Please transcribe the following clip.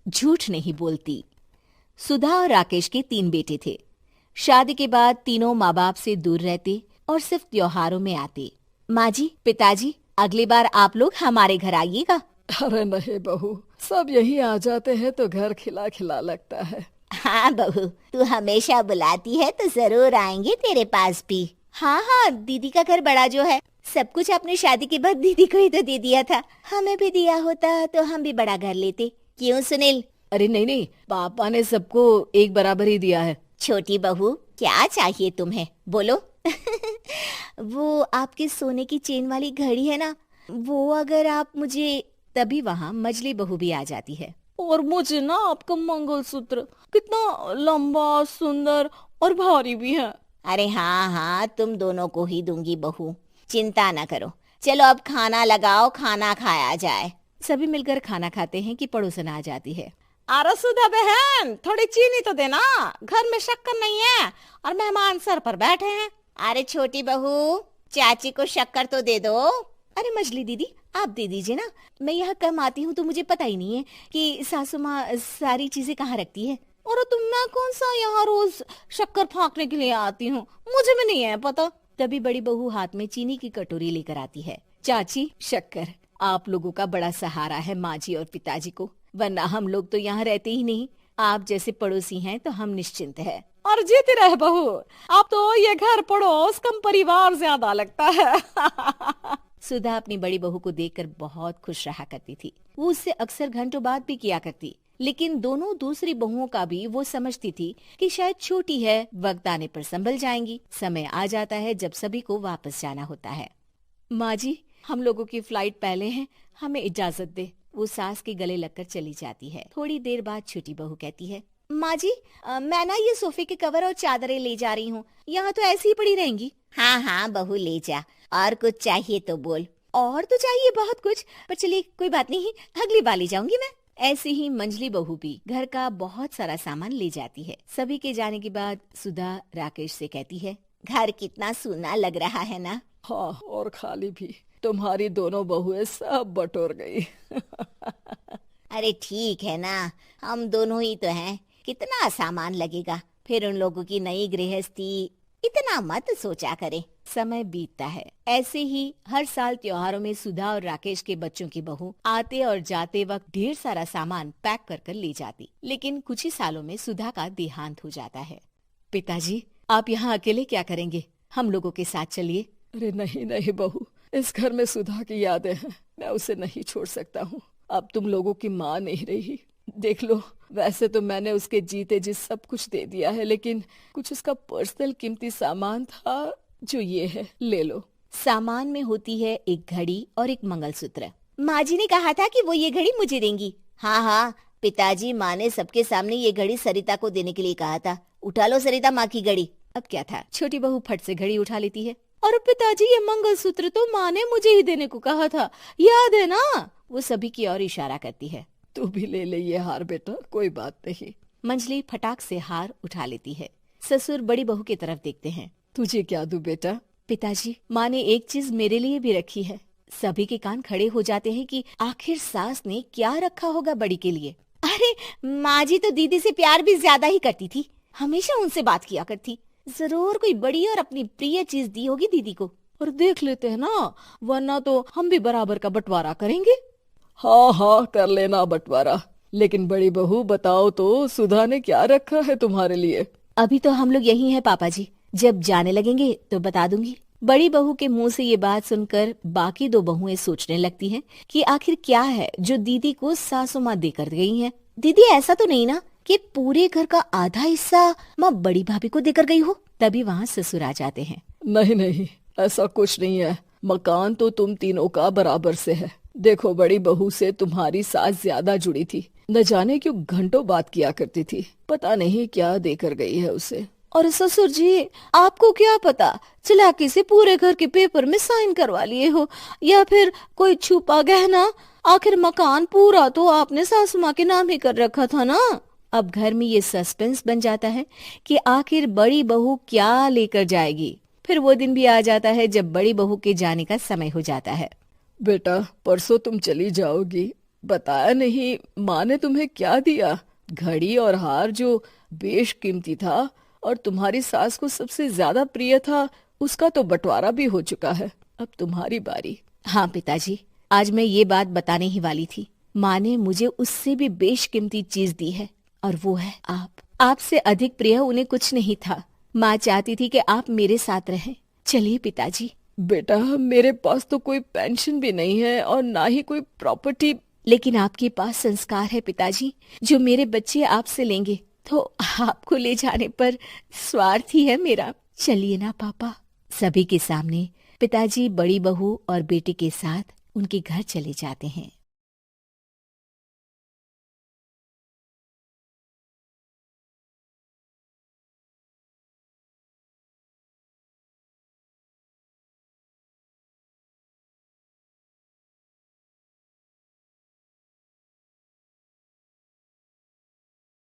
झूठ नहीं बोलती। सुधा और राकेश के 3 बेटे थे। शादी के बाद तीनों माँ बाप से दूर रहते और सिर्फ त्योहारों में आते। माँ जी, पिताजी, अगली बार आप लोग हमारे घर आइएगा। अरे नहीं बहू, सब यही आ जाते हैं तो घर खिला खिला लगता है। हाँ बहू, तू हमेशा बुलाती है तो जरूर आएंगे तेरे पास भी। हाँ हाँ, दीदी का घर बड़ा जो है, सब कुछ आपने शादी के बाद दीदी को ही तो दे दिया था। हमें भी दिया होता तो हम भी बड़ा घर लेते। क्यों सुनील? अरे नहीं नहीं, पापा ने सबको एक बराबर ही दिया है। छोटी बहू, क्या चाहिए तुम्हें, बोलो। वो आपके सोने की चेन वाली घड़ी है ना, वो अगर आप मुझे। तभी वहाँ मजली बहू भी आ जाती है। और मुझे ना आपका मंगलसूत्र कितना लंबा, सुंदर और भारी भी है। अरे हाँ हाँ, तुम दोनों को ही दूंगी बहू, चिंता ना करो। चलो अब खाना लगाओ, खाना खाया जाए। सभी मिलकर खाना खाते हैं कि पड़ोसन आ जाती है। अरे सुधा बहन, थोड़ी चीनी तो देना, घर में शक्कर नहीं है और मेहमान सर पर बैठे हैं। अरे छोटी बहू, चाची को शक्कर तो दे दो। अरे मजली दीदी, आप दे दीजिए ना, मैं यहाँ कम आती हूँ तो मुझे पता ही नहीं है कि सासू माँ सारी चीजें कहाँ रखती है। और तुम, मैं कौन सा यहाँ रोज शक्कर फाँकने के लिए आती हूँ, मुझे भी नहीं है पता। तभी बड़ी बहू हाथ में चीनी की कटोरी लेकर आती है। चाची, शक्कर आप लोगों का बड़ा सहारा है माँ जी और पिताजी को, वरना हम लोग तो यहाँ रहते ही नहीं। आप जैसे पड़ोसी हैं तो हम निश्चिंत है। और जीती रहे बहू, अब तो ये घर पड़ोस कम परिवार ज्यादा लगता है। सुधा अपनी बड़ी बहू को देखकर बहुत खुश रहा करती थी। वो उससे अक्सर घंटों बात भी किया करती, लेकिन दोनों दूसरी बहुओं का भी वो समझती थी कि शायद छोटी है, वक्त आने पर संभल जाएंगी। समय आ जाता है जब सभी को वापस जाना होता है। माँ जी, हम लोगों की फ्लाइट पहले है, हमें इजाजत दे। वो सास के गले लगकर चली जाती है। थोड़ी देर बाद छोटी बहू कहती है, माँ जी, मैं ना ये सोफे के कवर और चादरें ले जा रही हूँ, यहाँ तो ऐसी ही पड़ी रहेंगी। हाँ हाँ बहू, ले जा, और कुछ चाहिए तो बोल। और तो चाहिए बहुत कुछ, पर चलिए कोई बात नहीं, अगली बार ले जाऊंगी मैं। ऐसे ही मंजली बहू भी घर का बहुत सारा सामान ले जाती है। सभी के जाने के बाद सुधा राकेश से कहती है, घर कितना सूना लग रहा है ना। हाँ, और खाली भी। तुम्हारी दोनों बहुएं सब बटोर गई। अरे ठीक है ना, हम दोनों ही तो हैं, कितना सामान लगेगा, फिर उन लोगों की नई गृहस्थी, इतना मत सोचा करे। समय बीतता है। ऐसे ही हर साल त्योहारों में सुधा और राकेश के बच्चों की बहू आते और जाते वक्त ढेर सारा सामान पैक कर कर ले जाती। लेकिन कुछ ही सालों में सुधा का देहांत हो जाता है। पिताजी, आप यहाँ अकेले क्या करेंगे? हम लोगों के साथ चलिए। अरे नहीं नहीं बहू, इस घर में सुधा की यादें हैं, मैं उसे नहीं छोड़ सकता हूँ। अब तुम लोगों की माँ नहीं रही। देख लो, वैसे तो मैंने उसके जीते जी सब कुछ दे दिया है, लेकिन कुछ उसका पर्सनल कीमती सामान था जो ये है, ले लो। सामान में होती है एक घड़ी और एक मंगलसूत्र। माँ जी ने कहा था कि वो ये घड़ी मुझे देंगी। हाँ हाँ, पिताजी, माँ ने सबके सामने ये घड़ी सरिता को देने के लिए कहा था। उठा लो सरिता माँ की घड़ी। अब क्या था, छोटी बहू फट से घड़ी उठा लेती है। और पिताजी, ये मंगलसूत्र तो माँ ने मुझे ही देने को कहा था, याद है ना? वो सभी की ओर इशारा करती है। तू भी ले ले ये हार बेटा, कोई बात नहीं। मंजली फटाक से हार उठा लेती है। ससुर बड़ी बहू की तरफ देखते हैं। तुझे क्या दूं बेटा? पिताजी, माँ ने एक चीज मेरे लिए भी रखी है। सभी के कान खड़े हो जाते हैं कि आखिर सास ने क्या रखा होगा बड़ी के लिए। अरे माँ जी तो दीदी से प्यार भी ज्यादा ही करती थी, हमेशा उनसे बात किया करती। जरूर कोई बड़ी और अपनी प्रिय चीज दी होगी दीदी को। और देख लेते हैं ना, वरना तो हम भी बराबर का बंटवारा करेंगे। हाँ हाँ, कर लेना बंटवारा। लेकिन बड़ी बहू, बताओ तो, सुधा ने क्या रखा है तुम्हारे लिए? अभी तो हम लोग यही हैं पापा जी, जब जाने लगेंगे तो बता दूंगी। बड़ी बहू के मुंह से ये बात सुनकर बाकी दो बहुएं सोचने लगती हैं कि आखिर क्या है जो दीदी को सासू माँ देकर गई हैं। दीदी, ऐसा तो नहीं ना कि पूरे घर का आधा हिस्सा माँ बड़ी भाभी को देकर गई हो? तभी वहाँ ससुर आ जाते हैं। नहीं नहीं, ऐसा कुछ नहीं है। मकान तो तुम तीनों का बराबर से है। देखो, बड़ी बहू से तुम्हारी सास ज्यादा जुड़ी थी, न जाने क्यों घंटों बात किया करती थी। पता नहीं क्या देकर गई है उसे। और ससुर जी, आपको क्या पता, चालाकी से पूरे घर के पेपर में साइन करवा लिए हो, या फिर कोई छुपा गहना। आखिर मकान पूरा तो आपने सासू माँ के नाम ही कर रखा था ना। अब घर में ये सस्पेंस बन जाता है कि आखिर बड़ी बहू क्या लेकर जाएगी। फिर वो दिन भी आ जाता है जब बड़ी बहू के जाने का समय हो जाता है। बेटा, परसों तुम चली जाओगी, बताया नहीं, माँ ने तुम्हें क्या दिया? घड़ी और हार जो बेशकीमती था और तुम्हारी सास को सबसे ज्यादा प्रिय था, उसका तो बंटवारा भी हो चुका है। अब तुम्हारी बारी। हाँ पिताजी, आज मैं ये बात बताने ही वाली थी। माँ ने मुझे उससे भी बेशकीमती चीज दी है और वो है आप। आपसे अधिक प्रिय उन्हें कुछ नहीं था। माँ चाहती थी कि आप मेरे साथ रहें। चलिए पिताजी। बेटा, मेरे पास तो कोई पेंशन भी नहीं है और ना ही कोई प्रॉपर्टी। लेकिन आपके पास संस्कार है पिताजी, जो मेरे बच्चे आपसे लेंगे। तो आपको ले जाने पर स्वार्थ ही है मेरा। चलिए ना पापा। सभी के सामने पिताजी बड़ी बहू और बेटी के साथ उनके घर चले जाते हैं।